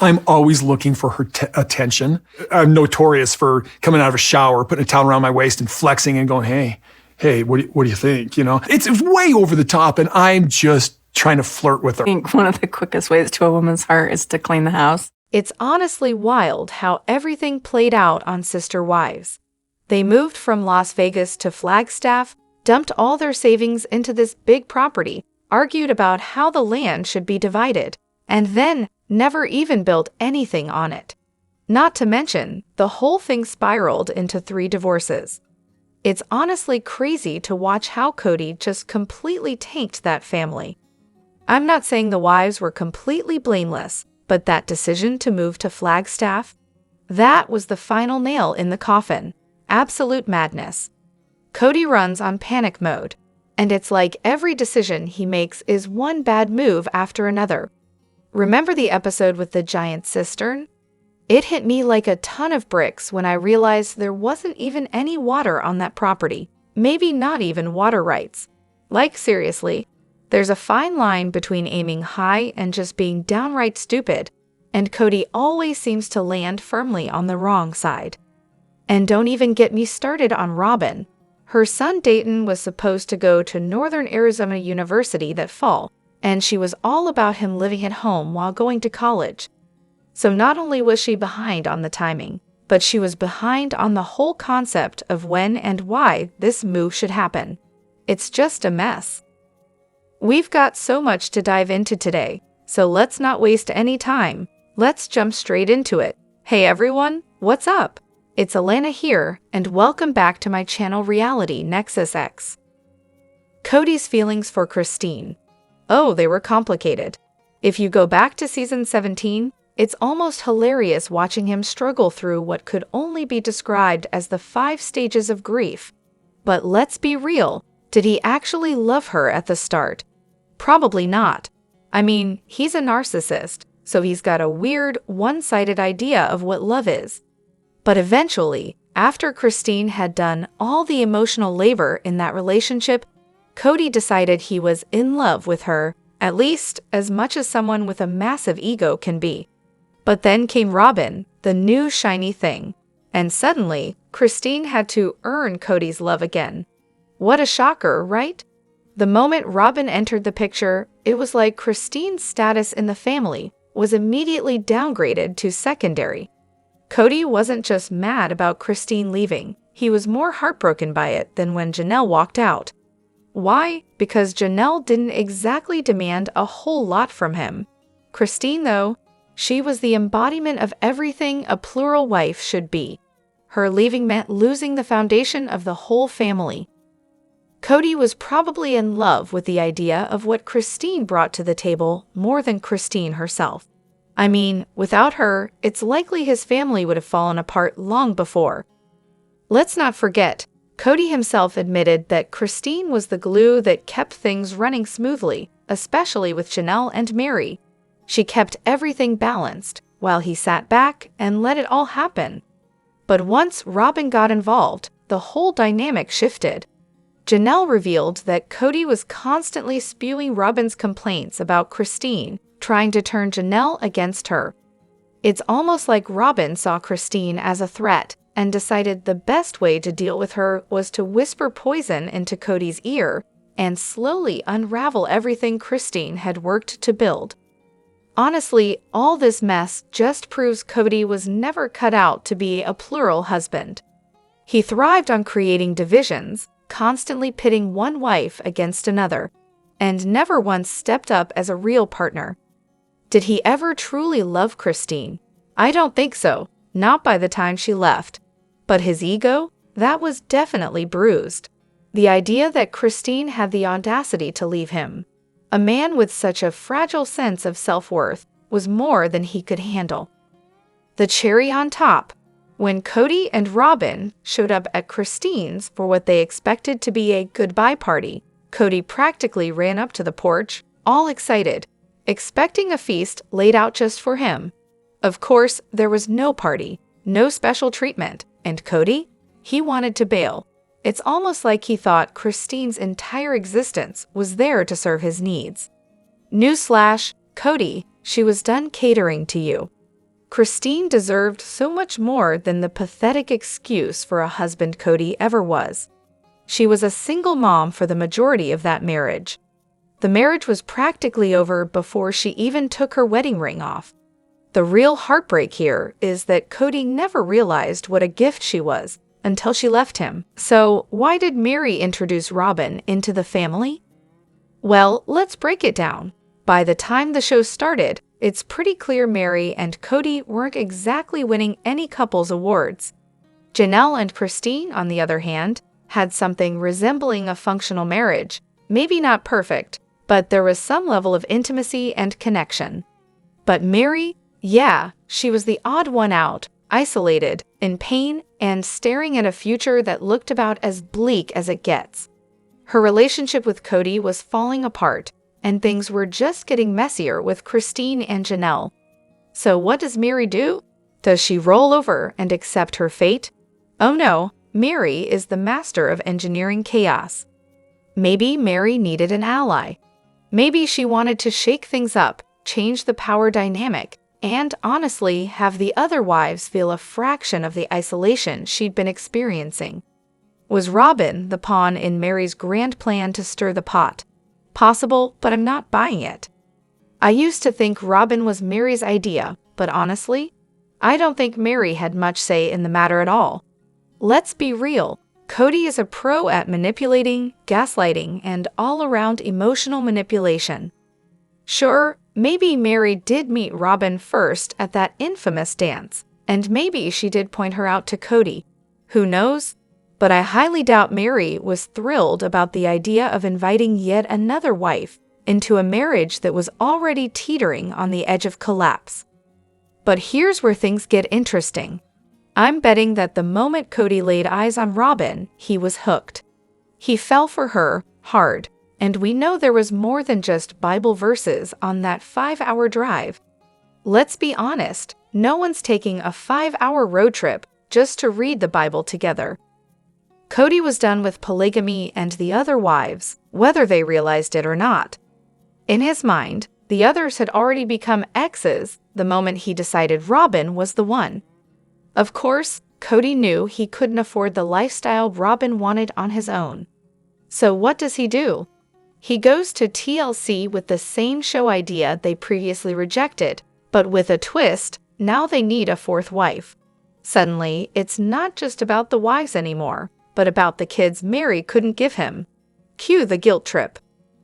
I'm always looking for her attention. I'm notorious for coming out of a shower, putting a towel around my waist and flexing and going, hey, what do you think? You know, it's way over the top, and I'm just trying to flirt with her. I think one of the quickest ways to a woman's heart is to clean the house. It's honestly wild how everything played out on Sister Wives. They moved from Las Vegas to Flagstaff, dumped all their savings into this big property, argued about how the land should be divided, and then never even built anything on it. Not to mention, the whole thing spiraled into 3 divorces. It's honestly crazy to watch how Kody just completely tanked that family. I'm not saying the wives were completely blameless, but that decision to move to Flagstaff, that was the final nail in the coffin. Absolute madness. Kody runs on panic mode, and it's like every decision he makes is one bad move after another. Remember the episode with the giant cistern? It hit me like a ton of bricks when I realized there wasn't even any water on that property, maybe not even water rights. Like, seriously, there's a fine line between aiming high and just being downright stupid, and Kody always seems to land firmly on the wrong side. And don't even get me started on Robyn. Her son Dayton was supposed to go to Northern Arizona University that fall, and she was all about him living at home while going to college. So not only was she behind on the timing, but she was behind on the whole concept of when and why this move should happen. It's just a mess. We've got so much to dive into today, so let's not waste any time. Let's jump straight into it. Hey everyone, what's up? It's Elena here, and welcome back to my channel Reality Nexus X. Kody's feelings for Christine. Oh, they were complicated. If you go back to season 17, it's almost hilarious watching him struggle through what could only be described as the 5 stages of grief. But let's be real, did he actually love her at the start? Probably not. I mean, he's a narcissist, so he's got a weird, one-sided idea of what love is. But eventually, after Christine had done all the emotional labor in that relationship, Kody decided he was in love with her, at least as much as someone with a massive ego can be. But then came Robyn, the new shiny thing, and suddenly, Christine had to earn Kody's love again. What a shocker, right? The moment Robyn entered the picture, it was like Christine's status in the family was immediately downgraded to secondary. Kody wasn't just mad about Christine leaving, he was more heartbroken by it than when Janelle walked out. Why? Because Janelle didn't exactly demand a whole lot from him. Christine, though, she was the embodiment of everything a plural wife should be. Her leaving meant losing the foundation of the whole family. Kody was probably in love with the idea of what Christine brought to the table more than Christine herself. I mean, without her, it's likely his family would have fallen apart long before. Let's not forget, Kody himself admitted that Christine was the glue that kept things running smoothly, especially with Janelle and Meri. She kept everything balanced, while he sat back and let it all happen. But once Robyn got involved, the whole dynamic shifted. Janelle revealed that Kody was constantly spewing Robyn's complaints about Christine, trying to turn Janelle against her. It's almost like Robyn saw Christine as a threat and decided the best way to deal with her was to whisper poison into Kody's ear and slowly unravel everything Christine had worked to build. Honestly, all this mess just proves Kody was never cut out to be a plural husband. He thrived on creating divisions, constantly pitting one wife against another, and never once stepped up as a real partner. Did he ever truly love Christine? I don't think so, not by the time she left. But his ego? That was definitely bruised. The idea that Christine had the audacity to leave him, a man with such a fragile sense of self-worth, was more than he could handle. The cherry on top, when Kody and Robyn showed up at Christine's for what they expected to be a goodbye party, Kody practically ran up to the porch, all excited, expecting a feast laid out just for him. Of course, there was no party, no special treatment, and Kody? He wanted to bail. It's almost like he thought Christine's entire existence was there to serve his needs. Newsflash, Kody, she was done catering to you. Christine deserved so much more than the pathetic excuse for a husband Kody ever was. She was a single mom for the majority of that marriage. The marriage was practically over before she even took her wedding ring off. The real heartbreak here is that Kody never realized what a gift she was until she left him. So why did Meri introduce Robyn into the family? Well, let's break it down. By the time the show started, it's pretty clear Meri and Kody weren't exactly winning any couples awards. Janelle and Christine, on the other hand, had something resembling a functional marriage. Maybe not perfect, but there was some level of intimacy and connection. But Meri, yeah, she was the odd one out, isolated, in pain, and staring at a future that looked about as bleak as it gets. Her relationship with Kody was falling apart, and things were just getting messier with Christine and Janelle. So what does Meri do? Does she roll over and accept her fate? Oh no, Meri is the master of engineering chaos. Maybe Meri needed an ally. Maybe she wanted to shake things up, change the power dynamic, and honestly have the other wives feel a fraction of the isolation she'd been experiencing. Was Robyn the pawn in Meri's grand plan to stir the pot? Possible, but I'm not buying it. I used to think Robyn was Meri's idea, but honestly, I don't think Meri had much say in the matter at all. Let's be real. Kody is a pro at manipulating, gaslighting, and all-around emotional manipulation. Sure, maybe Meri did meet Robyn first at that infamous dance, and maybe she did point her out to Kody. Who knows? But I highly doubt Meri was thrilled about the idea of inviting yet another wife into a marriage that was already teetering on the edge of collapse. But here's where things get interesting. I'm betting that the moment Kody laid eyes on Robyn, he was hooked. He fell for her, hard, and we know there was more than just Bible verses on that 5-hour drive. Let's be honest, no one's taking a 5-hour road trip just to read the Bible together. Kody was done with polygamy and the other wives, whether they realized it or not. In his mind, the others had already become exes the moment he decided Robyn was the one. Of course, Kody knew he couldn't afford the lifestyle Robyn wanted on his own. So what does he do? He goes to TLC with the same show idea they previously rejected, but with a twist, now they need a fourth wife. Suddenly, it's not just about the wives anymore, but about the kids Meri couldn't give him. Cue the guilt trip.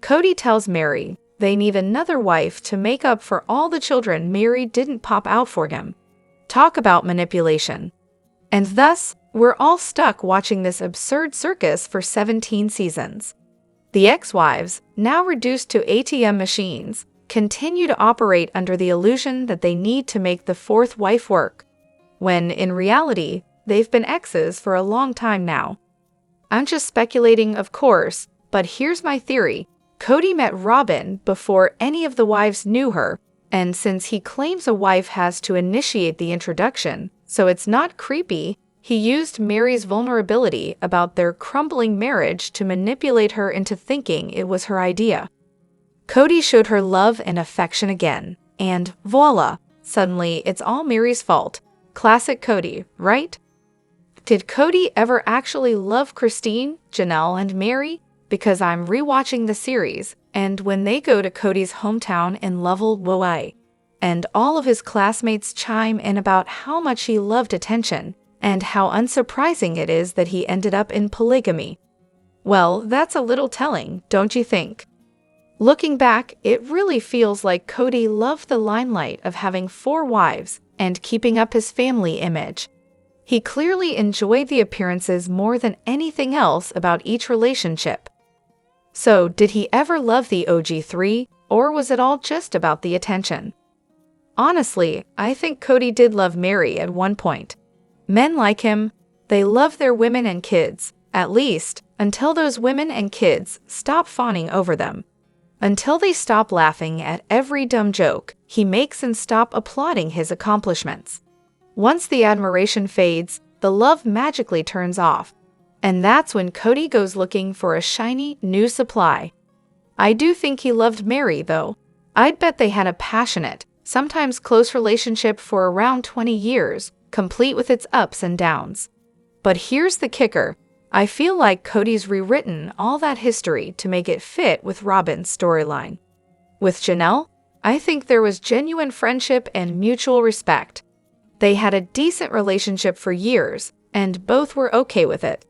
Kody tells Meri they need another wife to make up for all the children Meri didn't pop out for him. Talk about manipulation. And thus, we're all stuck watching this absurd circus for 17 seasons. The ex-wives, now reduced to ATM machines, continue to operate under the illusion that they need to make the fourth wife work, when, in reality, they've been exes for a long time now. I'm just speculating, of course, but here's my theory. Kody met Robyn before any of the wives knew her, and since he claims a wife has to initiate the introduction, so it's not creepy, he used Meri's vulnerability about their crumbling marriage to manipulate her into thinking it was her idea. Kody showed her love and affection again, and voila, suddenly it's all Meri's fault. Classic Kody, right? Did Kody ever actually love Christine, Janelle, and Meri? Because I'm rewatching the series, and when they go to Kody's hometown in Lovell, GoAway, and all of his classmates chime in about how much he loved attention, and how unsurprising it is that he ended up in polygamy. Well, that's a little telling, don't you think? Looking back, it really feels like Kody loved the limelight of having 4 wives and keeping up his family image. He clearly enjoyed the appearances more than anything else about each relationship. So, did he ever love the OG3, or was it all just about the attention? Honestly, I think Kody did love Meri at one point. Men like him, they love their women and kids, at least, until those women and kids stop fawning over them. Until they stop laughing at every dumb joke he makes and stop applauding his accomplishments. Once the admiration fades, the love magically turns off. And that's when Kody goes looking for a shiny, new supply. I do think he loved Meri, though. I'd bet they had a passionate, sometimes close relationship for around 20 years, complete with its ups and downs. But here's the kicker. I feel like Kody's rewritten all that history to make it fit with Robyn's storyline. With Janelle, I think there was genuine friendship and mutual respect. They had a decent relationship for years, and both were okay with it.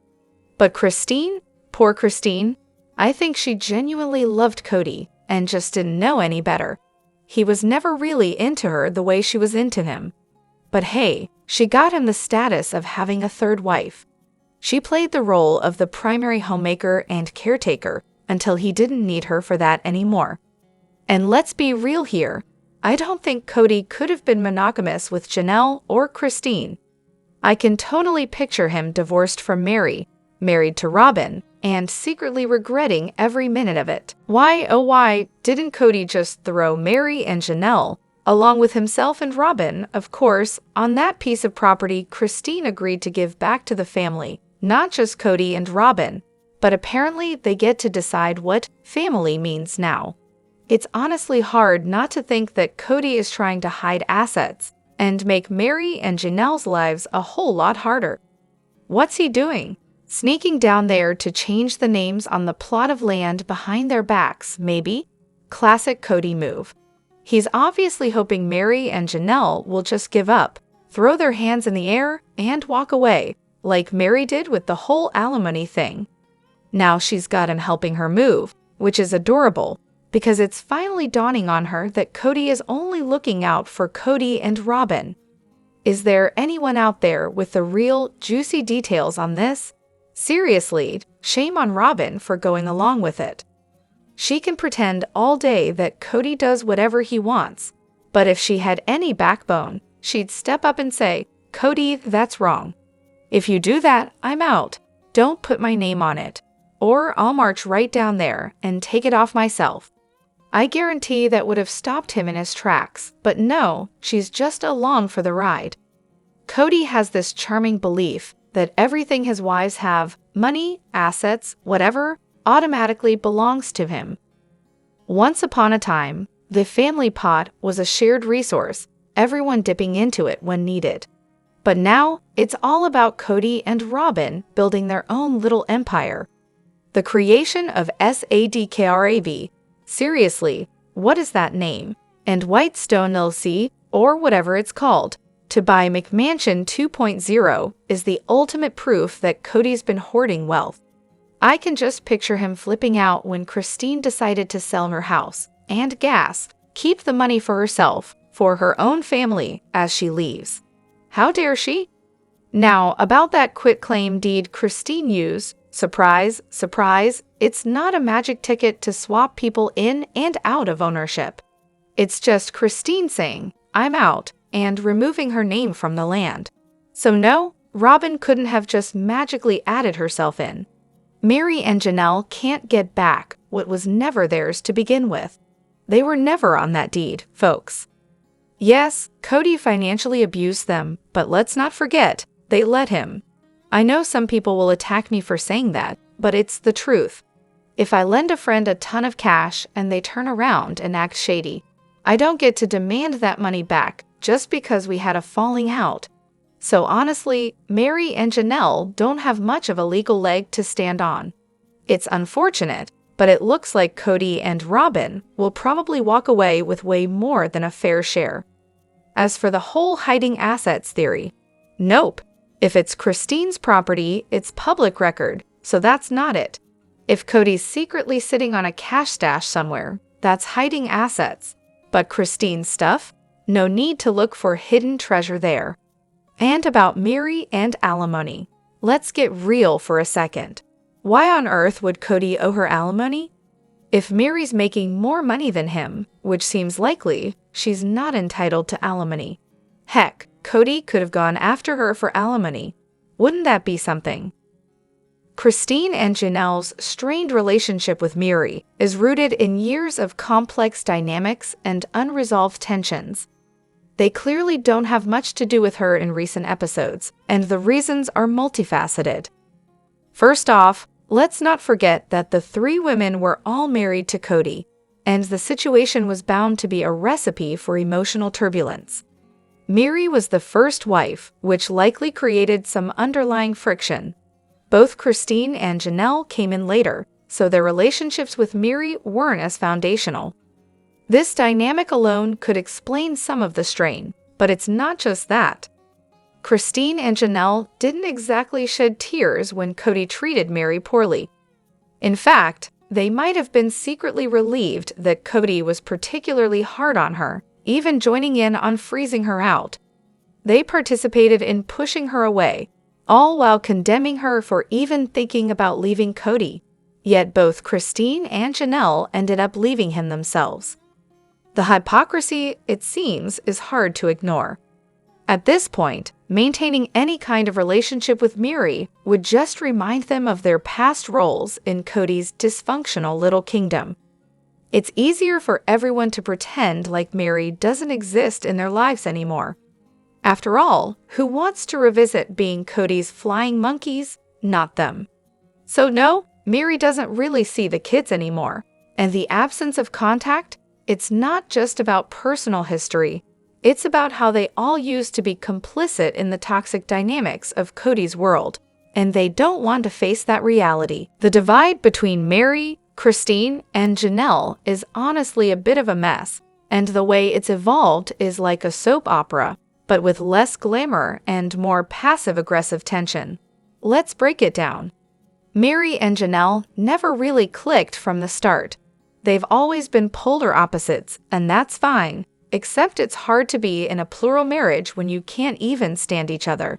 But Christine, poor Christine, I think she genuinely loved Kody and just didn't know any better. He was never really into her the way she was into him. But hey, she got him the status of having a third wife. She played the role of the primary homemaker and caretaker until he didn't need her for that anymore. And let's be real here, I don't think Kody could have been monogamous with Janelle or Christine. I can totally picture him divorced from Meri, married to Robyn, and secretly regretting every minute of it. Why, oh why, didn't Kody just throw Meri and Janelle, along with himself and Robyn, of course, on that piece of property Christine agreed to give back to the family, not just Kody and Robyn, but apparently they get to decide what family means now. It's honestly hard not to think that Kody is trying to hide assets and make Meri and Janelle's lives a whole lot harder. What's he doing? Sneaking down there to change the names on the plot of land behind their backs, maybe? Classic Kody move. He's obviously hoping Meri and Janelle will just give up, throw their hands in the air, and walk away, like Meri did with the whole alimony thing. Now she's got him helping her move, which is adorable, because it's finally dawning on her that Kody is only looking out for Kody and Robyn. Is there anyone out there with the real, juicy details on this? Seriously, shame on Robyn for going along with it. She can pretend all day that Kody does whatever he wants, but if she had any backbone, she'd step up and say, "Kody, that's wrong. If you do that, I'm out. Don't put my name on it. Or I'll march right down there and take it off myself." I guarantee that would have stopped him in his tracks, but no, she's just along for the ride. Kody has this charming belief that everything his wives have, money, assets, whatever, automatically belongs to him. Once upon a time, the family pot was a shared resource, everyone dipping into it when needed. But now, it's all about Kody and Robyn building their own little empire. The creation of SADKRAV. Seriously, what is that name? And Whitestone LC, or whatever it's called, to buy McMansion 2.0 is the ultimate proof that Kody's been hoarding wealth. I can just picture him flipping out when Christine decided to sell her house and gas, keep the money for herself, for her own family, as she leaves. How dare she? Now, about that quitclaim deed Christine used, surprise, surprise, it's not a magic ticket to swap people in and out of ownership. It's just Christine saying, "I'm out," and removing her name from the land. So no, Robyn couldn't have just magically added herself in. Meri and Janelle can't get back what was never theirs to begin with. They were never on that deed, folks. Yes, Kody financially abused them, but let's not forget, they let him. I know some people will attack me for saying that, but it's the truth. If I lend a friend a ton of cash and they turn around and act shady, I don't get to demand that money back just because we had a falling out. So honestly, Meri and Janelle don't have much of a legal leg to stand on. It's unfortunate, but it looks like Kody and Robyn will probably walk away with way more than a fair share. As for the whole hiding assets theory, nope. If it's Christine's property, it's public record, so that's not it. If Kody's secretly sitting on a cash stash somewhere, that's hiding assets. But Christine's stuff? No need to look for hidden treasure there. And about Meri and alimony. Let's get real for a second. Why on earth would Kody owe her alimony? If Meri's making more money than him, which seems likely, she's not entitled to alimony. Heck, Kody could have gone after her for alimony. Wouldn't that be something? Christine and Janelle's strained relationship with Meri is rooted in years of complex dynamics and unresolved tensions. They clearly don't have much to do with her in recent episodes, and the reasons are multifaceted. First off, let's not forget that the three women were all married to Kody, and the situation was bound to be a recipe for emotional turbulence. Meri was the first wife, which likely created some underlying friction. Both Christine and Janelle came in later, so their relationships with Meri weren't as foundational. This dynamic alone could explain some of the strain, but it's not just that. Christine and Janelle didn't exactly shed tears when Kody treated Meri poorly. In fact, they might have been secretly relieved that Kody was particularly hard on her, even joining in on freezing her out. They participated in pushing her away, all while condemning her for even thinking about leaving Kody. Yet both Christine and Janelle ended up leaving him themselves. The hypocrisy, it seems, is hard to ignore. At this point, maintaining any kind of relationship with Meri would just remind them of their past roles in Kody's dysfunctional little kingdom. It's easier for everyone to pretend like Meri doesn't exist in their lives anymore. After all, who wants to revisit being Kody's flying monkeys? Not them. So no, Meri doesn't really see the kids anymore. And the absence of contact, it's not just about personal history. It's about how they all used to be complicit in the toxic dynamics of Kody's world. And they don't want to face that reality. The divide between Meri, Christine, and Janelle is honestly a bit of a mess, and the way it's evolved is like a soap opera, but with less glamour and more passive-aggressive tension. Let's break it down. Meri and Janelle never really clicked from the start. They've always been polar opposites, and that's fine, except it's hard to be in a plural marriage when you can't even stand each other.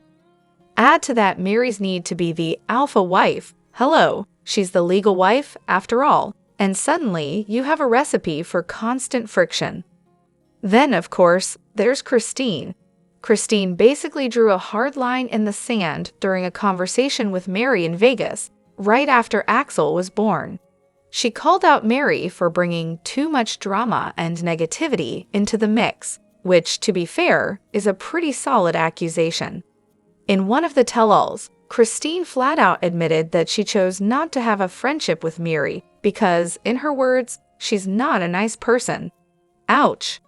Add to that Meri's need to be the alpha wife. Hello, she's the legal wife, after all, and suddenly you have a recipe for constant friction. Then, of course, there's Christine. Christine basically drew a hard line in the sand during a conversation with Meri in Vegas, right after Axel was born. She called out Meri for bringing too much drama and negativity into the mix, which, to be fair, is a pretty solid accusation. In one of the tell-alls, Christine flat out admitted that she chose not to have a friendship with Meri because, in her words, she's not a nice person. Ouch.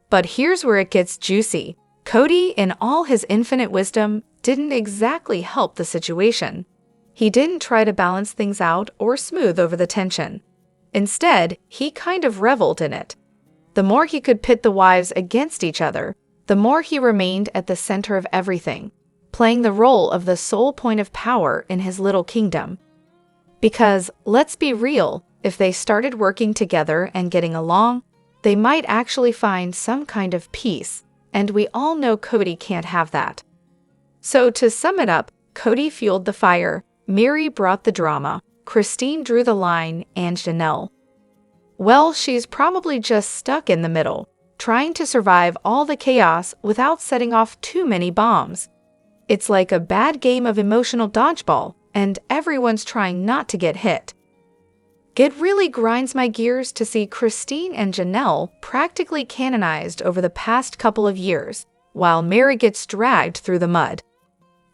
But here's where it gets juicy. Kody, in all his infinite wisdom, didn't exactly help the situation. He didn't try to balance things out or smooth over the tension. Instead, he kind of reveled in it. The more he could pit the wives against each other, the more he remained at the center of everything, playing the role of the sole point of power in his little kingdom. Because, let's be real, if they started working together and getting along, they might actually find some kind of peace, and we all know Kody can't have that. So to sum it up, Kody fueled the fire, Meri brought the drama, Christine drew the line, and Janelle, well, she's probably just stuck in the middle, trying to survive all the chaos without setting off too many bombs. It's like a bad game of emotional dodgeball, and everyone's trying not to get hit. It really grinds my gears to see Christine and Janelle practically canonized over the past couple of years, while Meri gets dragged through the mud.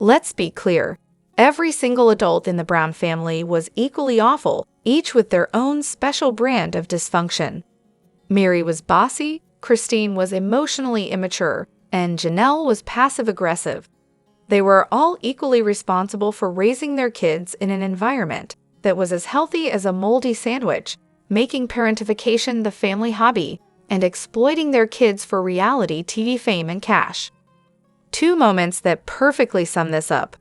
Let's be clear, every single adult in the Brown family was equally awful, each with their own special brand of dysfunction. Meri was bossy, Christine was emotionally immature, and Janelle was passive-aggressive. They were all equally responsible for raising their kids in an environment that was as healthy as a moldy sandwich, making parentification the family hobby, and exploiting their kids for reality TV fame and cash. Two moments that perfectly sum this up.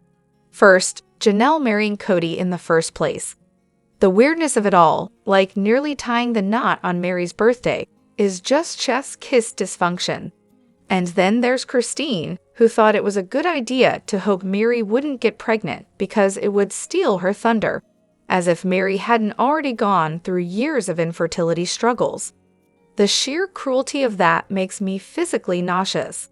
First, Janelle marrying Kody in the first place. The weirdness of it all, like nearly tying the knot on Meri's birthday, is just chef's kiss dysfunction. And then there's Christine, who thought it was a good idea to hope Meri wouldn't get pregnant because it would steal her thunder, as if Meri hadn't already gone through years of infertility struggles. The sheer cruelty of that makes me physically nauseous.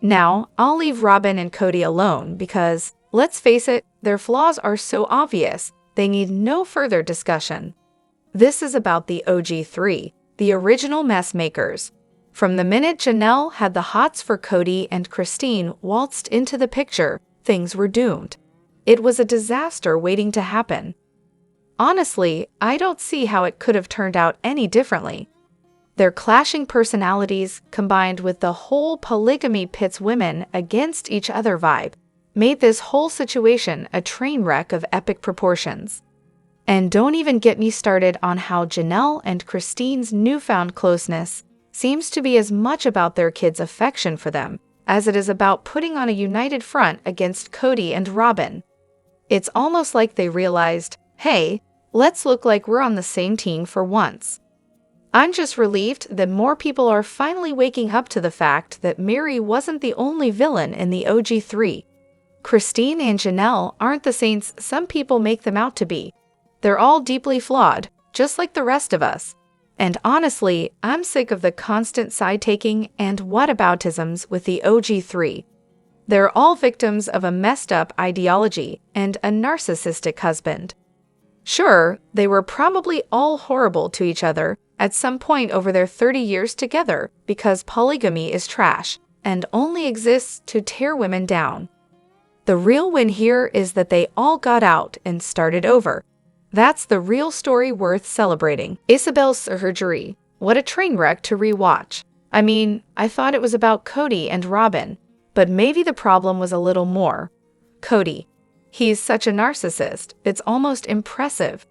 Now, I'll leave Robyn and Kody alone because, let's face it, their flaws are so obvious, they need no further discussion. This is about the OG3, the original mess makers. From the minute Janelle had the hots for Kody and Christine waltzed into the picture, things were doomed. It was a disaster waiting to happen. Honestly, I don't see how it could have turned out any differently. Their clashing personalities, combined with the whole polygamy pits women against each other vibe, made this whole situation a train wreck of epic proportions. And don't even get me started on how Janelle and Christine's newfound closeness seems to be as much about their kids' affection for them as it is about putting on a united front against Kody and Robyn. It's almost like they realized, hey, let's look like we're on the same team for once. I'm just relieved that more people are finally waking up to the fact that Meri wasn't the only villain in the OG3. Christine and Janelle aren't the saints some people make them out to be. They're all deeply flawed, just like the rest of us. And honestly, I'm sick of the constant side-taking and whataboutisms with the OG3. They're all victims of a messed-up ideology and a narcissistic husband. Sure, they were probably all horrible to each other at some point over their 30 years together because polygamy is trash and only exists to tear women down. The real win here is that they all got out and started over. That's the real story worth celebrating. Isabel's surgery. What a train wreck to rewatch. I mean, I thought it was about Kody and Robyn, but maybe the problem was a little more. Kody. He's such a narcissist, it's almost impressive.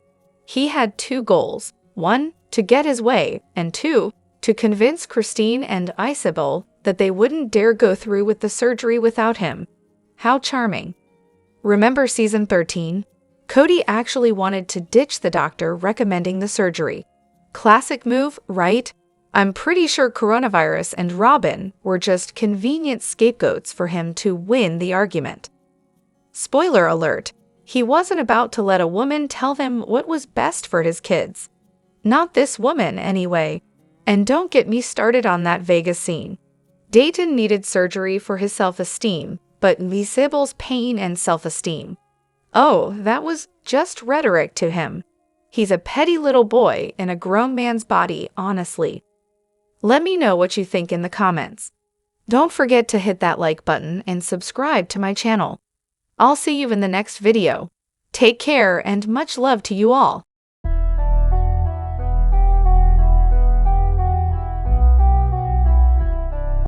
He had two goals. One, to get his way, and two, to convince Christine and Isabel that they wouldn't dare go through with the surgery without him. How charming. Remember season 13? Kody actually wanted to ditch the doctor recommending the surgery. Classic move, right? I'm pretty sure coronavirus and Robyn were just convenient scapegoats for him to win the argument. Spoiler alert, he wasn't about to let a woman tell them what was best for his kids. Not this woman, anyway. And don't get me started on that Vegas scene. Dayton needed surgery for his self-esteem, but Isabel's pain and self-esteem. Oh, that was just rhetoric to him. He's a petty little boy in a grown man's body, honestly. Let me know what you think in the comments. Don't forget to hit that like button and subscribe to my channel. I'll see you in the next video. Take care and much love to you all.